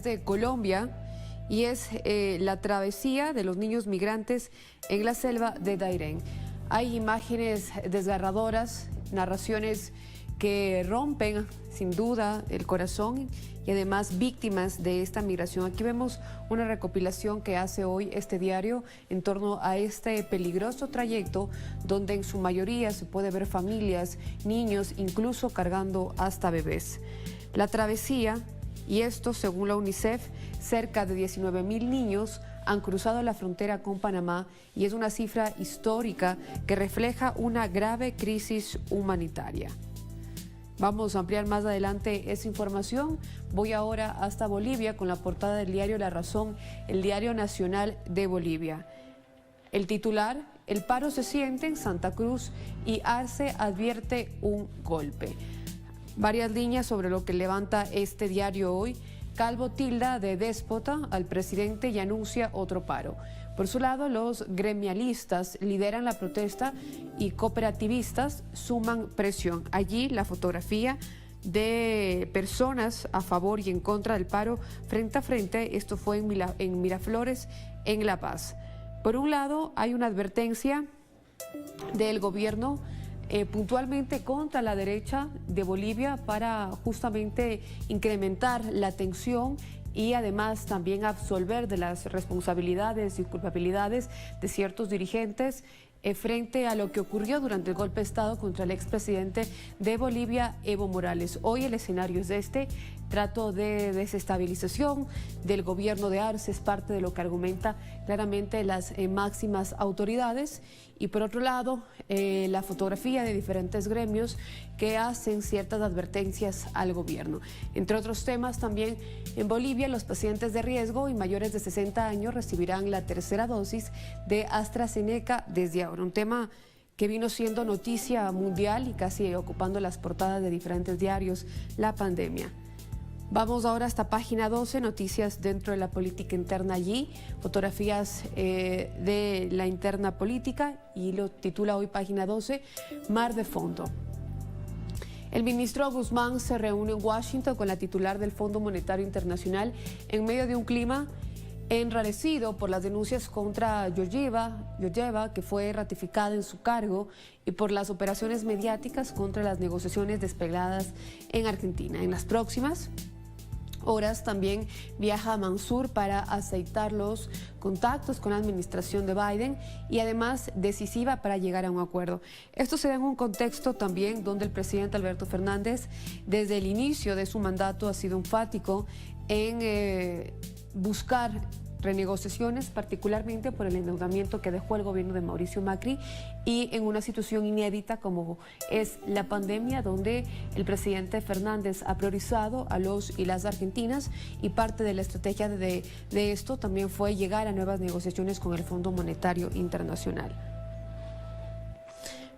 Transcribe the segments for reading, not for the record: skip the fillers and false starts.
De Colombia, y es la travesía de los niños migrantes en la selva de Dairén. Hay imágenes desgarradoras, narraciones que rompen sin duda el corazón y además víctimas de esta migración. Aquí vemos una recopilación que hace hoy este diario en torno a este peligroso trayecto donde en su mayoría se puede ver familias, niños, incluso cargando hasta bebés. La travesía, y esto según la UNICEF, cerca de 19.000 niños han cruzado la frontera con Panamá y es una cifra histórica que refleja una grave crisis humanitaria. Vamos a ampliar más adelante esa información. Voy ahora hasta Bolivia con la portada del diario La Razón, el diario nacional de Bolivia. El titular: el paro se siente en Santa Cruz y Arce advierte un golpe. Varias líneas sobre lo que levanta este diario hoy. Calvo tilda de déspota al presidente y anuncia otro paro. Por su lado, los gremialistas lideran la protesta y cooperativistas suman presión. Allí la fotografía de personas a favor y en contra del paro frente a frente. Esto fue en Miraflores, en La Paz. Por un lado, hay una advertencia del gobierno puntualmente contra la derecha de Bolivia para justamente incrementar la tensión y además también absolver de las responsabilidades y culpabilidades de ciertos dirigentes frente a lo que ocurrió durante el golpe de Estado contra el expresidente de Bolivia, Evo Morales. Hoy el escenario es este: trato de desestabilización del gobierno de Arce, es parte de lo que argumenta claramente las máximas autoridades. Y por otro lado, la fotografía de diferentes gremios que hacen ciertas advertencias al gobierno. Entre otros temas, también en Bolivia los pacientes de riesgo y mayores de 60 años recibirán la tercera dosis de AstraZeneca desde ahora. Un tema que vino siendo noticia mundial y casi ocupando las portadas de diferentes diarios, la pandemia. Vamos ahora hasta página 12, noticias dentro de la política interna allí, fotografías de la interna política, y lo titula hoy página 12, Mar de Fondo. El ministro Guzmán se reúne en Washington con la titular del Fondo Monetario Internacional en medio de un clima enrarecido por las denuncias contra Georgieva, que fue ratificada en su cargo, y por las operaciones mediáticas contra las negociaciones desplegadas en Argentina. En las próximas horas también viaja a Mansur para aceitar los contactos con la administración de Biden y además decisiva para llegar a un acuerdo. Esto se da en un contexto también donde el presidente Alberto Fernández desde el inicio de su mandato ha sido enfático en buscar renegociaciones, particularmente por el endeudamiento que dejó el gobierno de Mauricio Macri, y en una situación inédita como es la pandemia, donde el presidente Fernández ha priorizado a los y las argentinas, y parte de la estrategia de esto también fue llegar a nuevas negociaciones con el Fondo Monetario Internacional.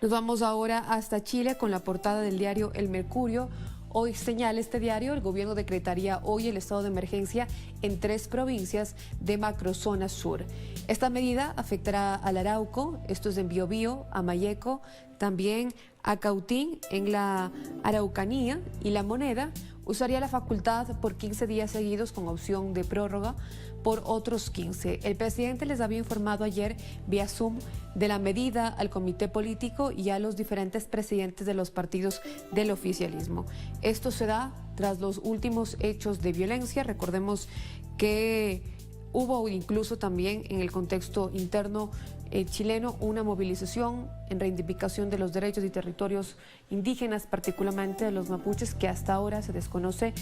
Nos vamos ahora hasta Chile con la portada del diario El Mercurio. Hoy señala este diario: el gobierno decretaría hoy el estado de emergencia en 3 provincias de macrozona sur. Esta medida afectará al Arauco, esto es en Biobío, a Mayeco, también a Cautín en la Araucanía, y La Moneda usaría la facultad por 15 días seguidos con opción de prórroga por otros 15. El presidente les había informado ayer vía Zoom de la medida al comité político y a los diferentes presidentes de los partidos del oficialismo. Esto se da tras los últimos hechos de violencia. Recordemos que hubo incluso también en el contexto interno chileno una movilización en reivindicación de los derechos y territorios indígenas, particularmente de los mapuches, que hasta ahora se desconoce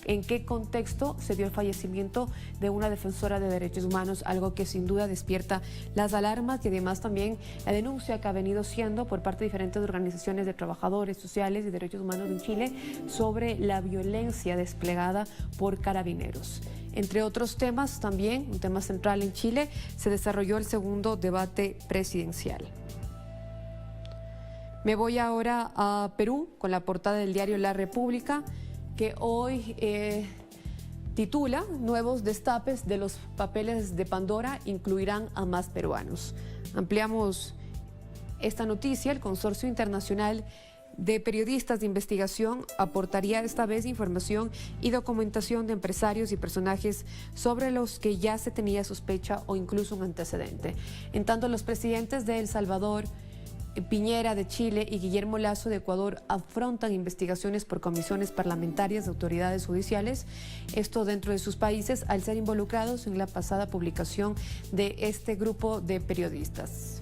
en qué contexto se dio el fallecimiento de una defensora de derechos humanos, algo que sin duda despierta las alarmas y además también la denuncia que ha venido siendo por parte de diferentes organizaciones de trabajadores sociales y derechos humanos en Chile sobre la violencia desplegada por carabineros. Entre otros temas también, un tema central en Chile, se desarrolló el segundo debate presidencial. Me voy ahora a Perú con la portada del diario La República, que hoy titula: nuevos destapes de los papeles de Pandora incluirán a más peruanos. Ampliamos esta noticia. El Consorcio Internacional de periodistas de investigación aportaría esta vez información y documentación de empresarios y personajes sobre los que ya se tenía sospecha o incluso un antecedente. En tanto, los presidentes de El Salvador, Piñera de Chile y Guillermo Lasso de Ecuador afrontan investigaciones por comisiones parlamentarias de autoridades judiciales, esto dentro de sus países, al ser involucrados en la pasada publicación de este grupo de periodistas.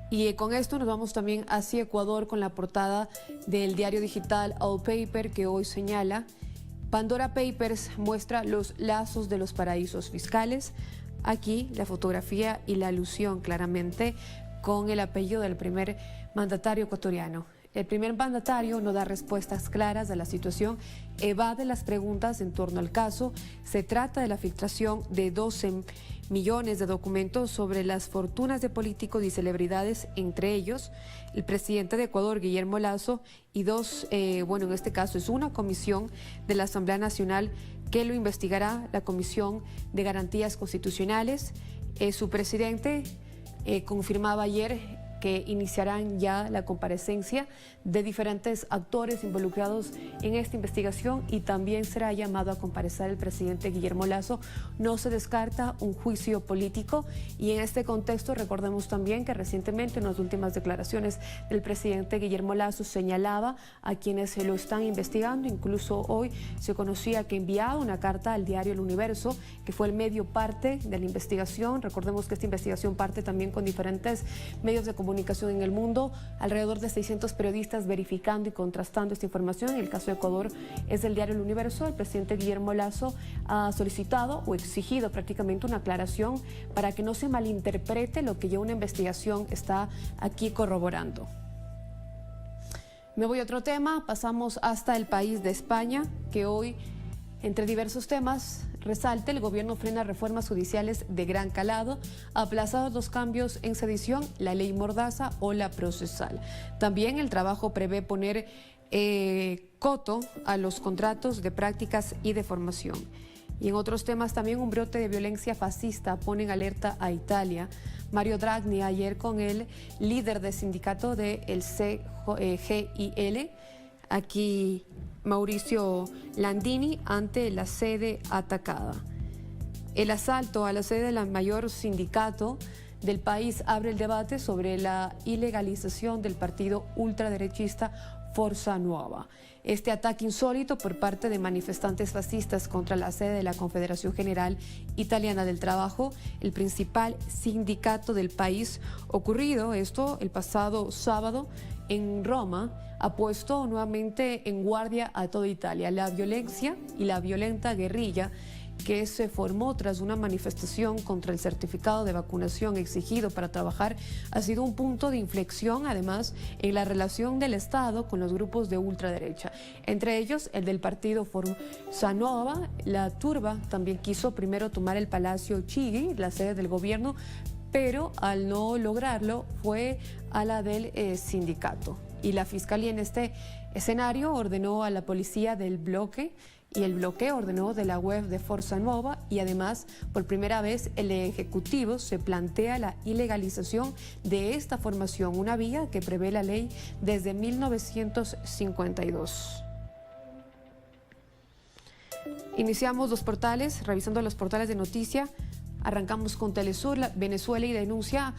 Y con esto nos vamos también hacia Ecuador con la portada del diario digital All Paper, que hoy señala: Pandora Papers muestra los lazos de los paraísos fiscales. Aquí la fotografía y la alusión claramente con el apellido del primer mandatario ecuatoriano. El primer mandatario no da respuestas claras a la situación, evade las preguntas en torno al caso. Se trata de la filtración de 12 millones de documentos sobre las fortunas de políticos y celebridades, entre ellos el presidente de Ecuador, Guillermo Lasso, y en este caso es una comisión de la Asamblea Nacional que lo investigará, la Comisión de Garantías Constitucionales. Su presidente confirmaba ayer que iniciarán ya la comparecencia de diferentes actores involucrados en esta investigación y también será llamado a comparecer el presidente Guillermo Lasso. No se descarta un juicio político y en este contexto recordemos también que recientemente en las últimas declaraciones del presidente Guillermo Lasso señalaba a quienes lo están investigando. Incluso hoy se conocía que enviaba una carta al diario El Universo, que fue el medio parte de la investigación. Recordemos que esta investigación parte también con diferentes medios de comunicación en el mundo, alrededor de 600 periodistas verificando y contrastando esta información. En el caso de Ecuador es del diario El Universo. El presidente Guillermo Lasso ha solicitado o exigido prácticamente una aclaración para que no se malinterprete lo que ya una investigación está aquí corroborando. Me voy a otro tema, pasamos hasta el país de España, que hoy, entre diversos temas, resalta: el gobierno frena reformas judiciales de gran calado, aplazados los cambios en sedición, la ley Mordaza o la procesal. También el trabajo prevé poner coto a los contratos de prácticas y de formación. Y en otros temas también un brote de violencia fascista pone en alerta a Italia. Mario Draghi ayer con el líder del sindicato del CGIL, aquí Mauricio Landini, ante la sede atacada. El asalto a la sede del mayor sindicato del país abre el debate sobre la ilegalización del partido ultraderechista Forza Nuova. Este ataque insólito por parte de manifestantes fascistas contra la sede de la Confederación General Italiana del Trabajo, el principal sindicato del país, ocurrido esto el pasado sábado en Roma, ha puesto nuevamente en guardia a toda Italia. La violencia y la violenta guerrilla que se formó tras una manifestación contra el certificado de vacunación exigido para trabajar ha sido un punto de inflexión, además, en la relación del Estado con los grupos de ultraderecha. Entre ellos, el del partido Forza Nuova. La turba también quiso primero tomar el Palacio Chigi, la sede del gobierno, pero al no lograrlo fue a la del sindicato. Y la Fiscalía en este escenario ordenó a la policía del bloque, y el bloqueo ordenó de la web de Forza Nuova, y además por primera vez el Ejecutivo se plantea la ilegalización de esta formación, una vía que prevé la ley desde 1952. Iniciamos los portales, revisando los portales de noticia. Arrancamos con Telesur. Venezuela y denuncia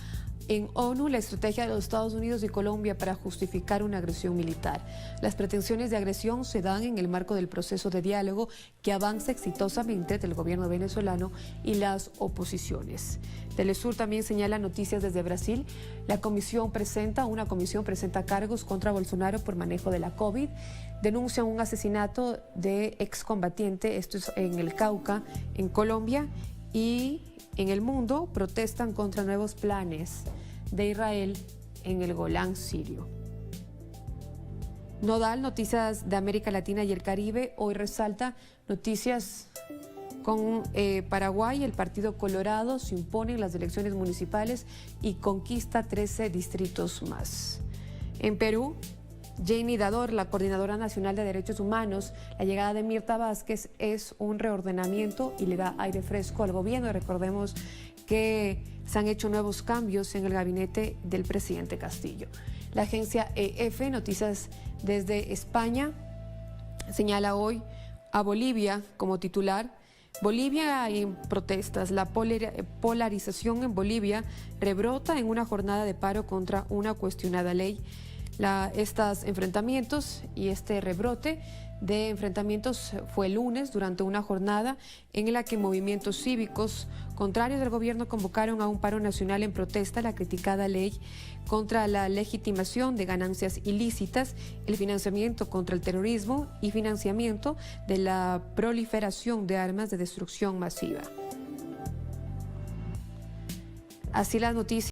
en ONU la estrategia de los Estados Unidos y Colombia para justificar una agresión militar. Las pretensiones de agresión se dan en el marco del proceso de diálogo que avanza exitosamente entre el gobierno venezolano y las oposiciones. Telesur también señala noticias desde Brasil. Una comisión presenta cargos contra Bolsonaro por manejo de la COVID. Denuncian un asesinato de excombatiente, esto es en el Cauca, en Colombia. Y en el mundo protestan contra nuevos planes de Israel en el Golán sirio. Nodal, noticias de América Latina y el Caribe, hoy resalta noticias con Paraguay. El Partido Colorado se impone en las elecciones municipales y conquista 13 distritos más. En Perú, Janie Dador, la Coordinadora Nacional de Derechos Humanos, la llegada de Mirta Vázquez es un reordenamiento y le da aire fresco al gobierno. Recordemos que se han hecho nuevos cambios en el gabinete del presidente Castillo. La agencia EF, Noticias desde España, señala hoy a Bolivia como titular. Bolivia en protestas. La polarización en Bolivia rebrota en una jornada de paro contra una cuestionada ley. Estos enfrentamientos y este rebrote de enfrentamientos fue el lunes durante una jornada en la que movimientos cívicos contrarios al gobierno convocaron a un paro nacional en protesta a la criticada ley contra la legitimación de ganancias ilícitas, el financiamiento contra el terrorismo y financiamiento de la proliferación de armas de destrucción masiva. Así las noticias.